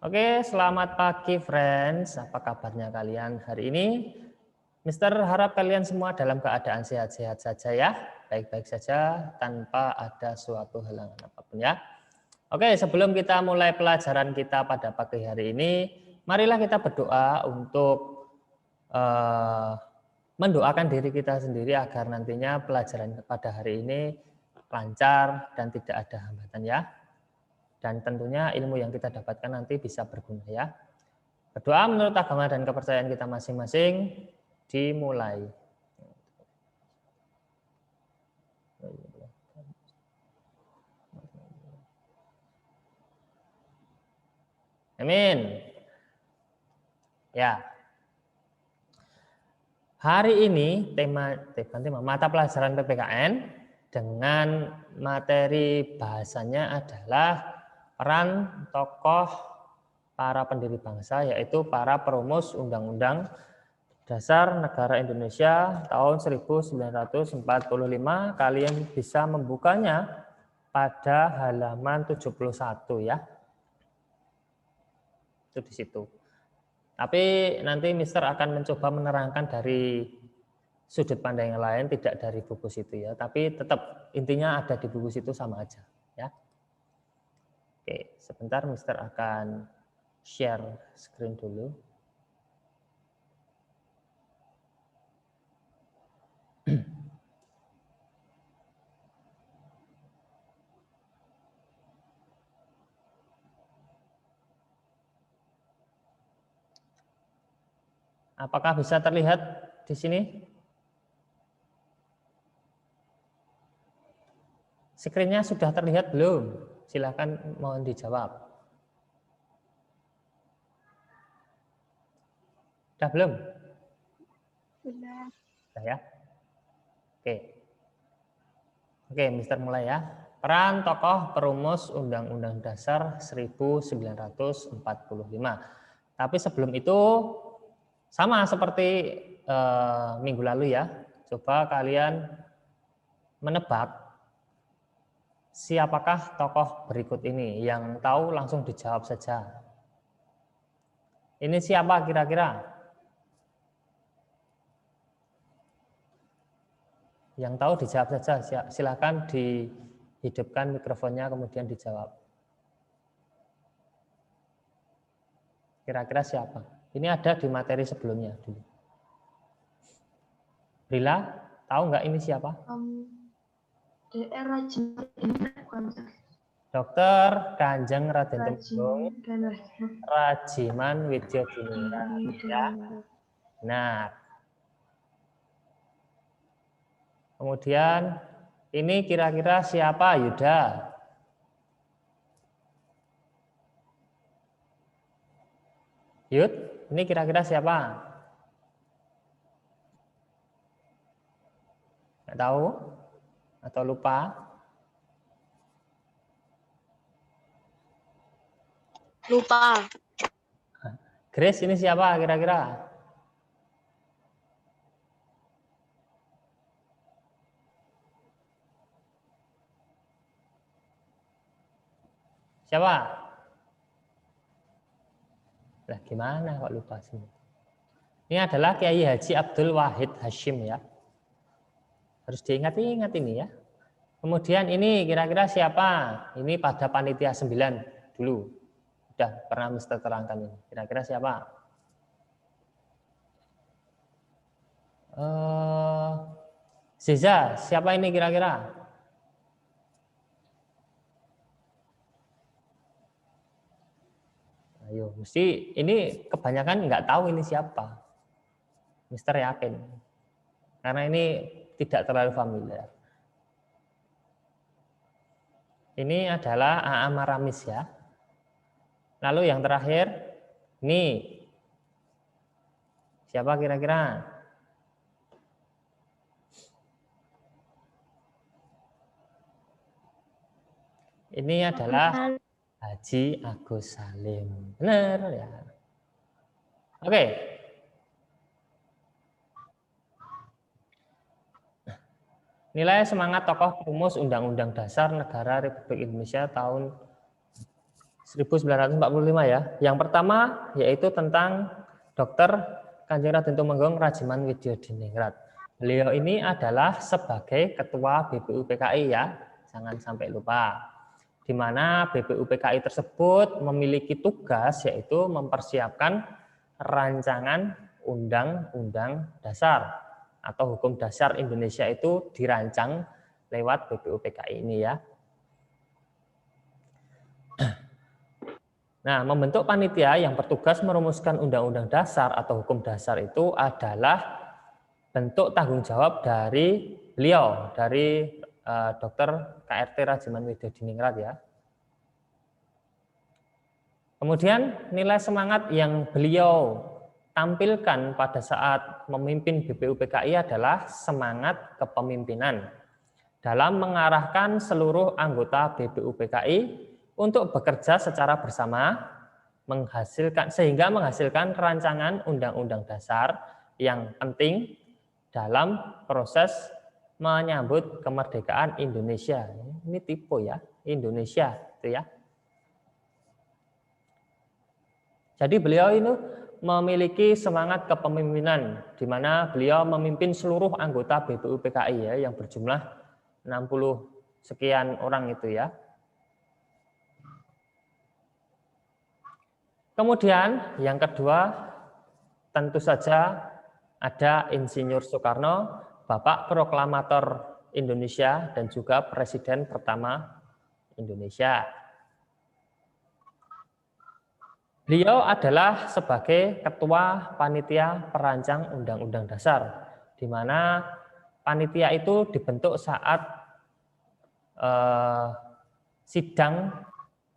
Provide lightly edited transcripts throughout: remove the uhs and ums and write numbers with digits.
Oke, selamat pagi friends. Apa kabarnya kalian hari ini? Mister harap kalian semua dalam keadaan sehat-sehat saja ya. Baik-baik saja tanpa ada suatu halangan apapun ya. Oke, sebelum kita mulai pelajaran kita pada pagi hari ini, marilah kita berdoa untuk mendoakan diri kita sendiri agar nantinya pelajaran pada hari ini lancar dan tidak ada hambatan ya. Dan tentunya ilmu yang kita dapatkan nanti bisa berguna ya. Berdoa menurut agama dan kepercayaan kita masing-masing dimulai. Amin. Ya. Hari ini tema mata pelajaran PPKN dengan materi bahasanya adalah peran tokoh para pendiri bangsa, yaitu para perumus Undang-Undang Dasar Negara Indonesia tahun 1945. Kalian bisa membukanya pada halaman 71 ya. Itu di situ. Tapi nanti Mister akan mencoba menerangkan dari sudut pandang yang lain, tidak dari buku situ ya. Tapi tetap intinya ada di buku situ sama aja ya. Oke, sebentar Mister akan share screen dulu. Apakah bisa terlihat di sini? Screen-nya sudah terlihat belum? Silakan mohon dijawab. Sudah belum? Sudah. Sudah ya? Oke. Oke, Mister mulai ya. Peran tokoh perumus Undang-Undang Dasar 1945. Tapi sebelum itu sama seperti minggu lalu ya. Coba kalian menebak siapakah tokoh berikut ini. Yang tahu langsung dijawab saja. Ini siapa kira-kira? Yang tahu dijawab saja. Silakan dihidupkan mikrofonnya kemudian dijawab. Kira-kira siapa? Ini ada di materi sebelumnya dulu. Brila, tahu nggak ini siapa? DR Dokter Kanjeng Raden Temenggung Rajiman Widyadiningrat ya. Nah, kemudian ini kira-kira siapa Yuda? Yud, ini kira-kira siapa? Nggak tahu? Atau lupa? Lupa. Grace ini siapa kira-kira? Siapa? Lah gimana kok lupa sih? Ini adalah Kiai Haji Abdul Wahid Hashim ya. Harus diingat-ingat ini ya. Kemudian ini kira-kira siapa? Ini pada panitia 9 dulu. Sudah pernah Mister terangkan ini. Kira-kira siapa? Ziza, siapa ini kira-kira? Ayo, mesti ini kebanyakan nggak tahu ini siapa. Mister yakin. Karena ini tidak terlalu familiar. Ini adalah A.A. Maramis ya. Lalu yang terakhir, ini siapa kira-kira? Ini adalah Haji Agus Salim. Benar ya. Oke. Nilai semangat tokoh perumus Undang-Undang Dasar Negara Republik Indonesia tahun 1945 ya. Yang pertama yaitu tentang Dr. Kanjeng Raden Tumenggung Rajiman Widyadiningrat. Beliau ini adalah sebagai Ketua BPUPKI ya, jangan sampai lupa. Di mana BPUPKI tersebut memiliki tugas yaitu mempersiapkan rancangan Undang-Undang Dasar atau Hukum Dasar Indonesia itu dirancang lewat BPUPKI ini ya. Nah, membentuk panitia yang bertugas merumuskan undang-undang dasar atau hukum dasar itu adalah bentuk tanggung jawab dari beliau, dari Dr. KRT Rajiman Widyadiningrat ya. Kemudian nilai semangat yang beliau tampilkan pada saat memimpin BPUPKI adalah semangat kepemimpinan dalam mengarahkan seluruh anggota BPUPKI untuk bekerja secara bersama sehingga menghasilkan rancangan undang-undang dasar yang penting dalam proses menyambut kemerdekaan Indonesia. Ini tipe ya, Indonesia itu ya. Jadi beliau ini memiliki semangat kepemimpinan di mana beliau memimpin seluruh anggota BPUPKI ya yang berjumlah 60 sekian orang itu ya. Kemudian yang kedua tentu saja ada Insinyur Soekarno, Bapak Proklamator Indonesia dan juga Presiden pertama Indonesia. Beliau adalah sebagai Ketua Panitia Perancang Undang-Undang Dasar, di mana panitia itu dibentuk saat sidang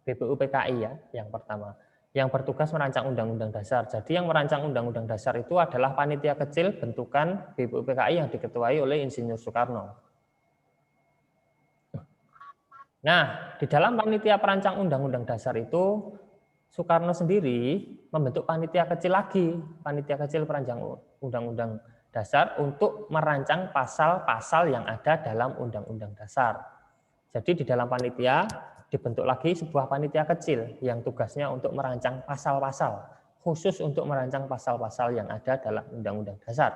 BPUPKI ya, yang pertama, yang bertugas merancang Undang-Undang Dasar. Jadi yang merancang Undang-Undang Dasar itu adalah panitia kecil bentukan BPUPKI yang diketuai oleh Insinyur Soekarno. Nah, di dalam panitia perancang Undang-Undang Dasar itu Soekarno sendiri membentuk panitia kecil lagi, panitia kecil perancang Undang-Undang Dasar untuk merancang pasal-pasal yang ada dalam Undang-Undang Dasar. Jadi di dalam panitia dibentuk lagi sebuah panitia kecil yang tugasnya untuk merancang pasal-pasal, khusus untuk merancang pasal-pasal yang ada dalam Undang-Undang Dasar.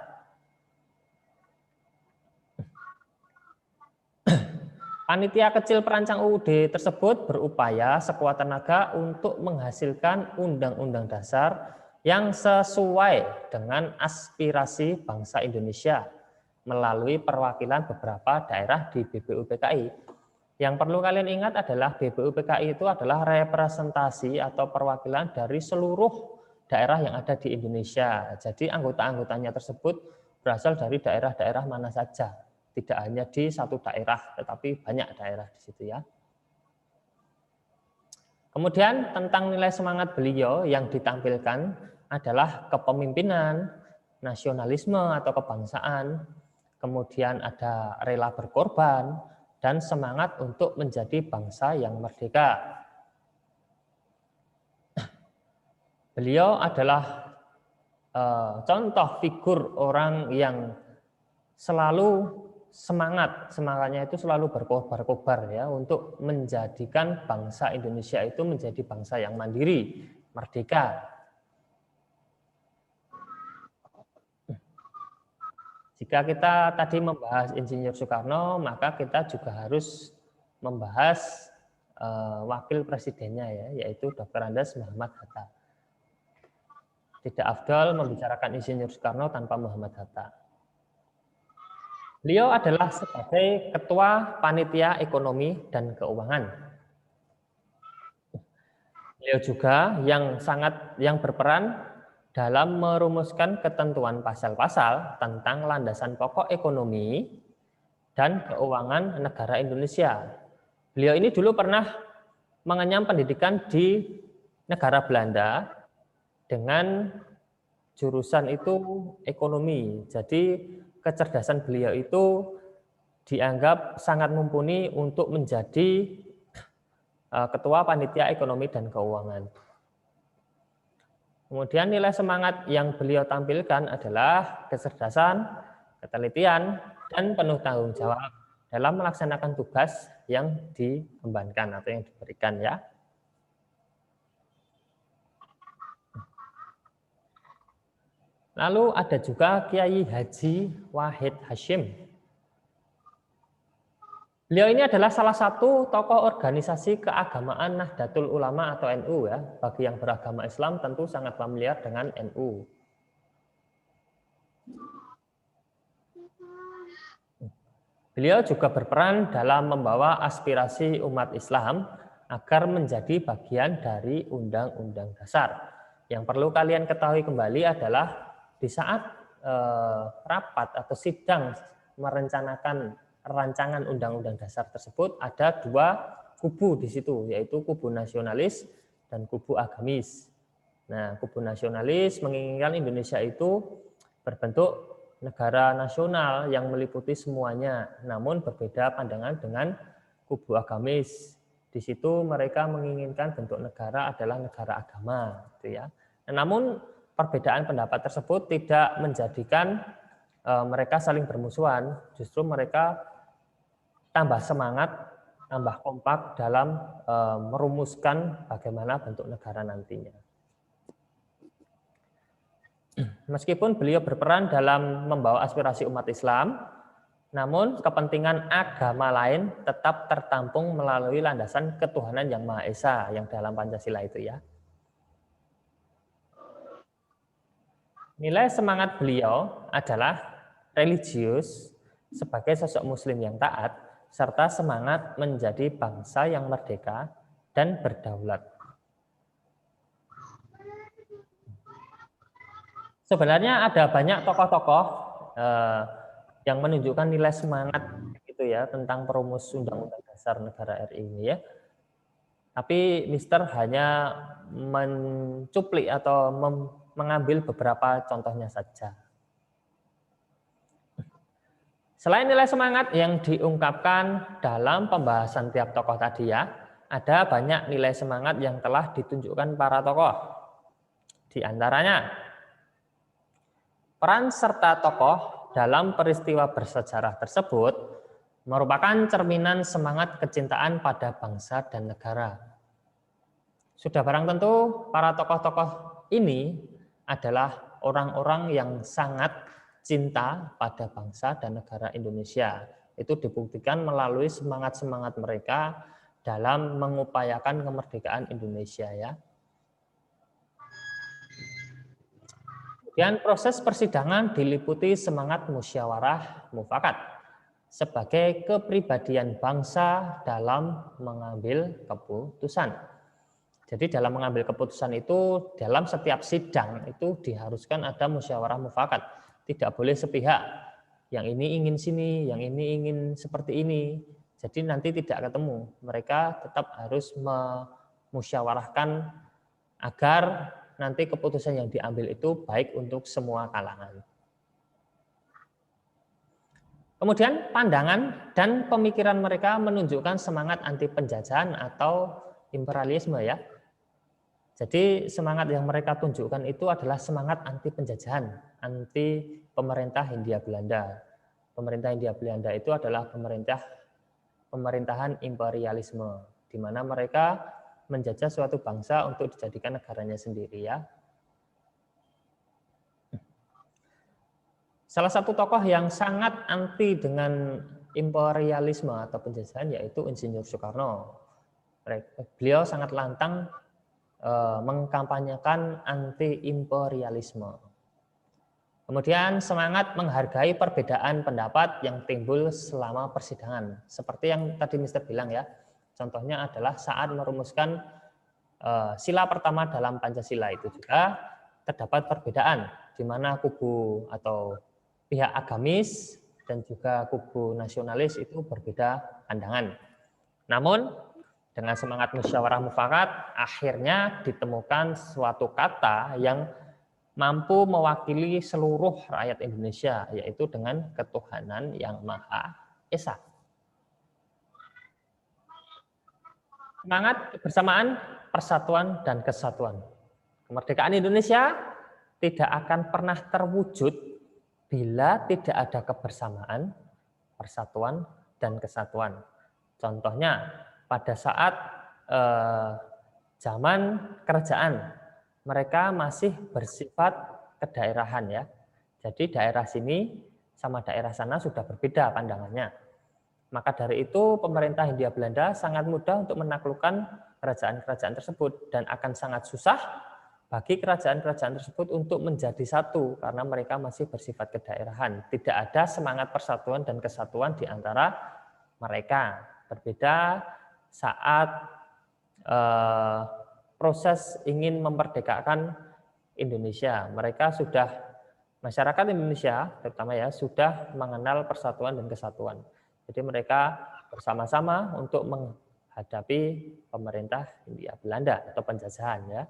Panitia kecil perancang UUD tersebut berupaya sekuat tenaga untuk menghasilkan Undang-Undang Dasar yang sesuai dengan aspirasi bangsa Indonesia melalui perwakilan beberapa daerah di BPUPKI. Yang perlu kalian ingat adalah BPUPKI itu adalah representasi atau perwakilan dari seluruh daerah yang ada di Indonesia. Jadi anggota-anggotanya tersebut berasal dari daerah-daerah mana saja. Tidak hanya di satu daerah, tetapi banyak daerah di situ ya. Kemudian tentang nilai semangat beliau yang ditampilkan adalah kepemimpinan, nasionalisme atau kebangsaan, kemudian ada rela berkorban, dan semangat untuk menjadi bangsa yang merdeka. Beliau adalah contoh figur orang yang selalu semangatnya itu selalu berkobar-kobar ya untuk menjadikan bangsa Indonesia itu menjadi bangsa yang mandiri, merdeka. Jika kita tadi membahas Insinyur Soekarno, maka kita juga harus membahas wakil presidennya ya, yaitu Dr. Andes Muhammad Hatta. Tidak afdal membicarakan Insinyur Soekarno tanpa Muhammad Hatta. Beliau adalah sebagai Ketua Panitia Ekonomi dan Keuangan. Beliau juga yang berperan dalam merumuskan ketentuan pasal-pasal tentang landasan pokok ekonomi dan keuangan negara Indonesia. Beliau ini dulu pernah mengenyam pendidikan di negara Belanda dengan jurusan itu ekonomi. Jadi kecerdasan beliau itu dianggap sangat mumpuni untuk menjadi Ketua Panitia Ekonomi dan Keuangan. Kemudian nilai semangat yang beliau tampilkan adalah kecerdasan, ketelitian, dan penuh tanggung jawab dalam melaksanakan tugas yang diembankan atau yang diberikan ya. Lalu ada juga Kiai Haji Wahid Hashim. Beliau ini adalah salah satu tokoh organisasi keagamaan Nahdlatul Ulama atau NU ya. Bagi yang beragama Islam tentu sangat familiar dengan NU. Beliau juga berperan dalam membawa aspirasi umat Islam agar menjadi bagian dari Undang-Undang Dasar. Yang perlu kalian ketahui kembali adalah di saat rapat atau sidang merencanakan rancangan Undang-Undang Dasar tersebut ada dua kubu di situ, yaitu kubu nasionalis dan kubu agamis. Nah, kubu nasionalis menginginkan Indonesia itu berbentuk negara nasional yang meliputi semuanya, namun berbeda pandangan dengan kubu agamis. Di situ mereka menginginkan bentuk negara adalah negara agama, gitu ya. Namun perbedaan pendapat tersebut tidak menjadikan mereka saling bermusuhan, justru mereka tambah semangat, tambah kompak dalam merumuskan bagaimana bentuk negara nantinya. Meskipun beliau berperan dalam membawa aspirasi umat Islam, namun kepentingan agama lain tetap tertampung melalui landasan ketuhanan yang Maha Esa yang dalam Pancasila itu ya. Nilai semangat beliau adalah religius sebagai sosok muslim yang taat, serta semangat menjadi bangsa yang merdeka dan berdaulat. Sebenarnya ada banyak tokoh-tokoh yang menunjukkan nilai semangat gitu ya tentang perumus Undang-Undang Dasar Negara RI ini ya. Tapi Mister hanya mencuplik atau mengambil beberapa contohnya saja. Selain nilai semangat yang diungkapkan dalam pembahasan tiap tokoh tadi ya, ada banyak nilai semangat yang telah ditunjukkan para tokoh. Di antaranya, peran serta tokoh dalam peristiwa bersejarah tersebut merupakan cerminan semangat kecintaan pada bangsa dan negara. Sudah barang tentu para tokoh-tokoh ini adalah orang-orang yang sangat cinta pada bangsa dan negara Indonesia. Itu dibuktikan melalui semangat-semangat mereka dalam mengupayakan kemerdekaan Indonesia ya. Kemudian proses persidangan diliputi semangat musyawarah mufakat sebagai kepribadian bangsa dalam mengambil keputusan. Jadi dalam mengambil keputusan itu dalam setiap sidang itu diharuskan ada musyawarah mufakat. Tidak boleh sepihak. Yang ini ingin sini, yang ini ingin seperti ini. Jadi nanti tidak ketemu. Mereka tetap harus memusyawarahkan agar nanti keputusan yang diambil itu baik untuk semua kalangan. Kemudian pandangan dan pemikiran mereka menunjukkan semangat anti penjajahan atau imperialisme ya. Jadi semangat yang mereka tunjukkan itu adalah semangat anti penjajahan, anti pemerintah Hindia Belanda. Pemerintah Hindia Belanda itu adalah pemerintahan imperialisme, di mana mereka menjajah suatu bangsa untuk dijadikan negaranya sendiri ya. Salah satu tokoh yang sangat anti dengan imperialisme atau penjajahan yaitu Insinyur Soekarno. Beliau sangat lantang mengkampanyekan anti imperialisme. Kemudian semangat menghargai perbedaan pendapat yang timbul selama persidangan. Seperti yang tadi Mister bilang ya. Contohnya adalah saat merumuskan sila pertama dalam Pancasila itu juga terdapat perbedaan di mana kubu atau pihak agamis dan juga kubu nasionalis itu berbeda pandangan. Namun dengan semangat musyawarah mufakat akhirnya ditemukan suatu kata yang mampu mewakili seluruh rakyat Indonesia yaitu dengan ketuhanan yang Maha Esa. Semangat kebersamaan, persatuan, dan kesatuan. Kemerdekaan Indonesia tidak akan pernah terwujud bila tidak ada kebersamaan, persatuan, dan kesatuan. Contohnya, pada saat zaman kerajaan, mereka masih bersifat kedaerahan ya. Jadi daerah sini sama daerah sana sudah berbeda pandangannya. Maka dari itu pemerintah Hindia Belanda sangat mudah untuk menaklukkan kerajaan-kerajaan tersebut dan akan sangat susah bagi kerajaan-kerajaan tersebut untuk menjadi satu karena mereka masih bersifat kedaerahan. Tidak ada semangat persatuan dan kesatuan di antara mereka. Berbeda saat proses ingin memerdekakan Indonesia. Mereka sudah, masyarakat Indonesia terutama ya, sudah mengenal persatuan dan kesatuan. Jadi mereka bersama-sama untuk menghadapi pemerintah Hindia Belanda atau penjajahan ya.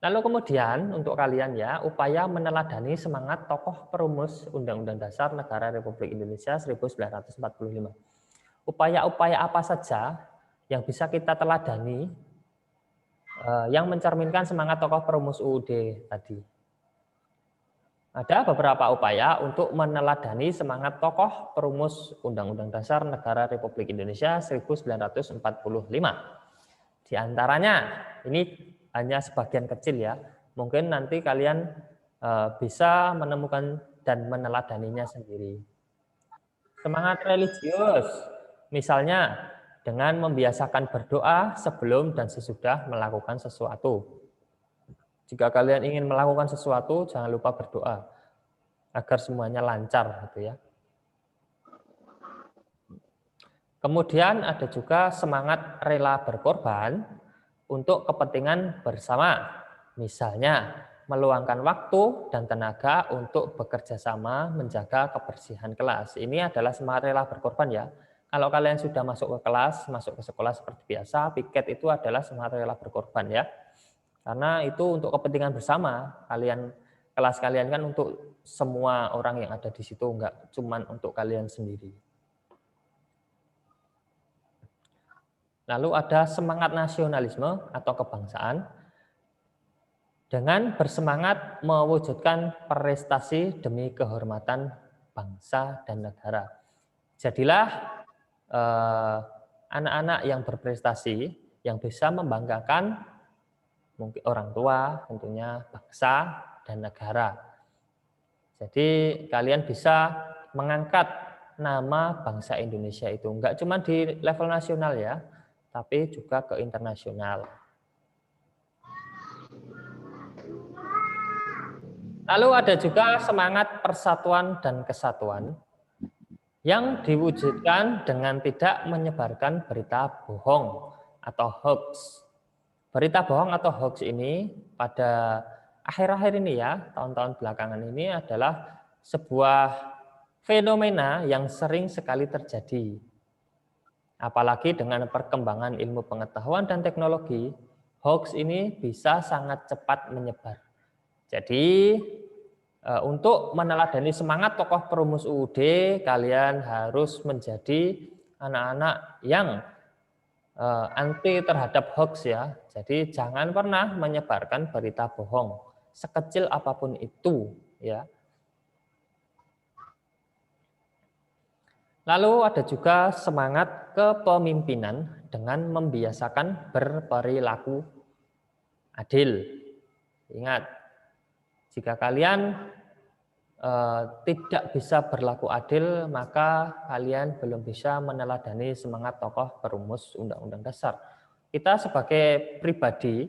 Lalu kemudian untuk kalian ya, upaya meneladani semangat tokoh perumus Undang-Undang Dasar Negara Republik Indonesia 1945. Upaya-upaya apa saja yang bisa kita teladani yang mencerminkan semangat tokoh perumus UUD tadi? Ada beberapa upaya untuk meneladani semangat tokoh perumus Undang-Undang Dasar Negara Republik Indonesia 1945. Di antaranya, ini hanya sebagian kecil ya, mungkin nanti kalian bisa menemukan dan meneladaninya sendiri. Semangat religius, misalnya dengan membiasakan berdoa sebelum dan sesudah melakukan sesuatu. Jika kalian ingin melakukan sesuatu, jangan lupa berdoa agar semuanya lancar, gitu ya. Kemudian ada juga semangat rela berkorban untuk kepentingan bersama, misalnya meluangkan waktu dan tenaga untuk bekerja sama menjaga kebersihan kelas. Ini adalah semangat rela berkorban ya. Kalau kalian sudah masuk ke kelas, masuk ke sekolah seperti biasa, piket itu adalah semangat rela berkorban ya. Karena itu untuk kepentingan bersama, kelas kalian kan untuk semua orang yang ada di situ, enggak cuman untuk kalian sendiri. Lalu ada semangat nasionalisme atau kebangsaan dengan bersemangat mewujudkan prestasi demi kehormatan bangsa dan negara. Jadilah anak-anak yang berprestasi, yang bisa membanggakan mungkin orang tua, tentunya bangsa dan negara. Jadi kalian bisa mengangkat nama bangsa Indonesia itu enggak cuma di level nasional ya, tapi juga ke internasional. Lalu ada juga semangat persatuan dan kesatuan yang diwujudkan dengan tidak menyebarkan berita bohong atau hoax. Berita bohong atau hoax ini pada akhir-akhir ini ya, tahun-tahun belakangan ini adalah sebuah fenomena yang sering sekali terjadi. Apalagi dengan perkembangan ilmu pengetahuan dan teknologi, hoax ini bisa sangat cepat menyebar. Jadi untuk meneladani semangat tokoh perumus UUD, kalian harus menjadi anak-anak yang anti terhadap hoax ya. Jadi jangan pernah menyebarkan berita bohong sekecil apapun itu ya. Lalu ada juga semangat kepemimpinan dengan membiasakan berperilaku adil. Ingat, jika kalian tidak bisa berlaku adil, maka kalian belum bisa meneladani semangat tokoh perumus Undang-Undang Dasar. Kita sebagai pribadi,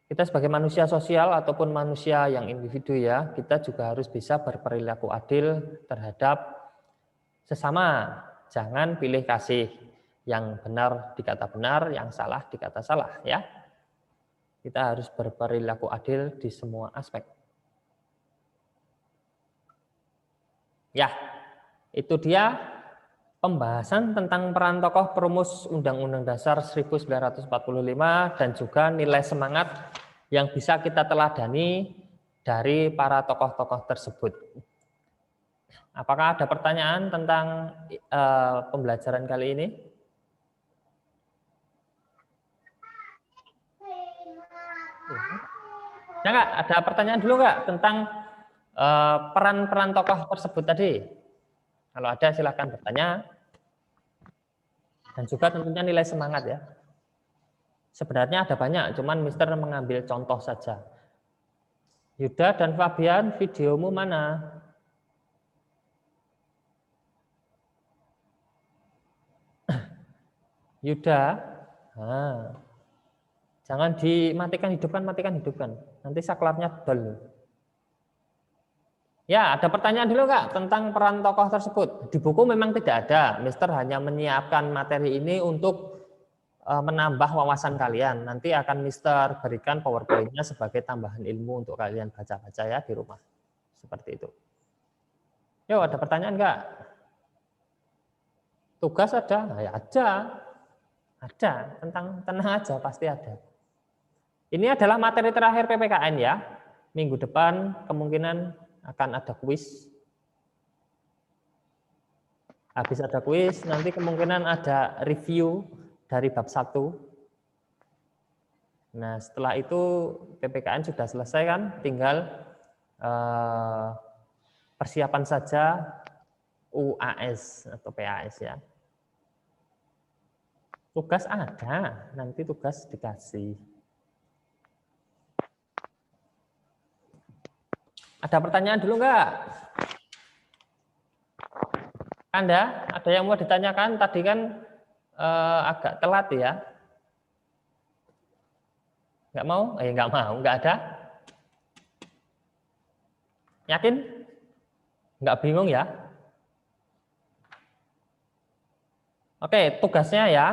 kita sebagai manusia sosial ataupun manusia yang individu ya, kita juga harus bisa berperilaku adil terhadap sesama. Jangan pilih kasih, yang benar dikata benar, yang salah dikata salah ya. Kita harus berperilaku adil di semua aspek. Ya, itu dia pembahasan tentang peran tokoh perumus Undang-Undang Dasar 1945 dan juga nilai semangat yang bisa kita teladani dari para tokoh-tokoh tersebut. Apakah ada pertanyaan tentang pembelajaran kali ini? Ya, Kak, ada pertanyaan dulu nggak tentang peran-peran tokoh tersebut tadi? Kalau ada silakan bertanya. Dan juga tentunya nilai semangat ya. Sebenarnya ada banyak, cuman Mister mengambil contoh saja. Yuda dan Fabian, videomu mana? Yuda, nah, jangan dimatikan hidupkan, matikan hidupkan. Nanti saklarnya dol. Ya, ada pertanyaan dulu Kak tentang peran tokoh tersebut. Di buku memang tidak ada. Mister hanya menyiapkan materi ini untuk menambah wawasan kalian. Nanti akan Mister berikan PowerPoint-nya sebagai tambahan ilmu untuk kalian baca-baca ya di rumah. Seperti itu. Yuk, ada pertanyaan Kak? Tugas ada? Nah, ya ada. Ada, tenang aja pasti ada. Ini adalah materi terakhir PPKN ya. Minggu depan kemungkinan akan ada kuis. Habis ada kuis, nanti kemungkinan ada review dari bab 1. Nah, setelah itu PPKN sudah selesai kan, tinggal persiapan saja UAS atau PAS ya. Tugas ada, nanti tugas dikasih. Ada pertanyaan dulu enggak? Anda, ada yang mau ditanyakan? Tadi kan agak telat ya. Enggak mau? Enggak mau, enggak ada. Yakin? Enggak bingung ya? Oke, tugasnya ya.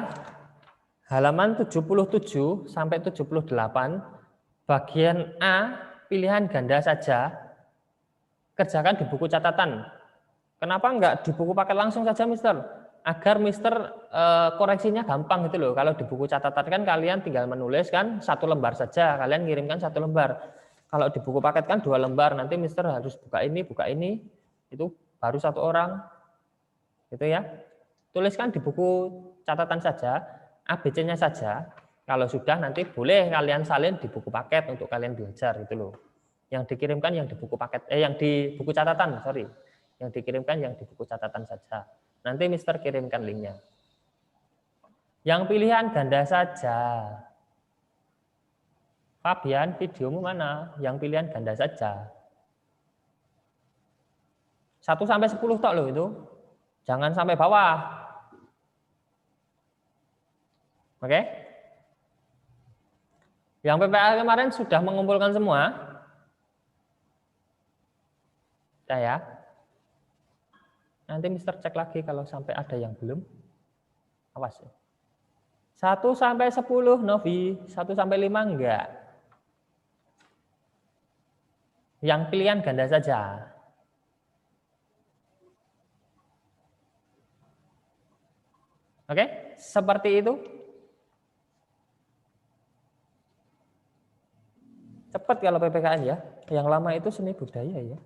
Halaman 77 sampai 78, bagian A, pilihan ganda saja, kerjakan di buku catatan. Kenapa enggak di buku paket langsung saja, Mister? Agar Mister koreksinya gampang gitu loh. Kalau di buku catatan kan kalian tinggal menulis kan 1 lembar saja, kalian ngirimkan 1 lembar. Kalau di buku paket kan 2 lembar, nanti Mister harus buka ini, itu baru 1 orang. Gitu ya. Tuliskan di buku catatan saja. ABC-nya saja. Kalau sudah nanti boleh kalian salin di buku paket untuk kalian belajar gitu loh. Yang dikirimkan yang di buku paket yang di buku catatan, sorry. Yang dikirimkan yang di buku catatan saja. Nanti Mister kirimkan linknya. Yang pilihan ganda saja. Fabian, videomu mana? Yang pilihan ganda saja. 1 sampai 10 tok loh itu. Jangan sampai bawah. Oke? Yang PPA kemarin sudah mengumpulkan semua? Ya. Nanti Mister cek lagi kalau sampai ada yang belum. Awas ya. 1 sampai 10 Novi, 1 sampai 5 enggak. Yang pilihan ganda saja. Oke? Seperti itu. Cepat kalau PPKN ya. Yang lama itu seni budaya ya.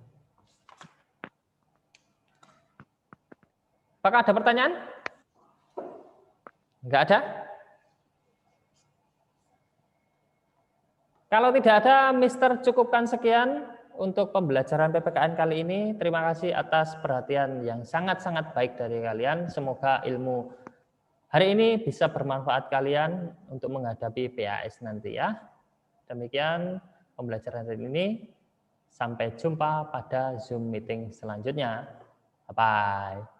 Apakah ada pertanyaan? Enggak ada? Kalau tidak ada, Mister cukupkan sekian untuk pembelajaran PPKN kali ini. Terima kasih atas perhatian yang sangat-sangat baik dari kalian. Semoga ilmu hari ini bisa bermanfaat kalian untuk menghadapi PAS nanti ya. Demikian pembelajaran hari ini. Sampai jumpa pada Zoom meeting selanjutnya. Bye-bye.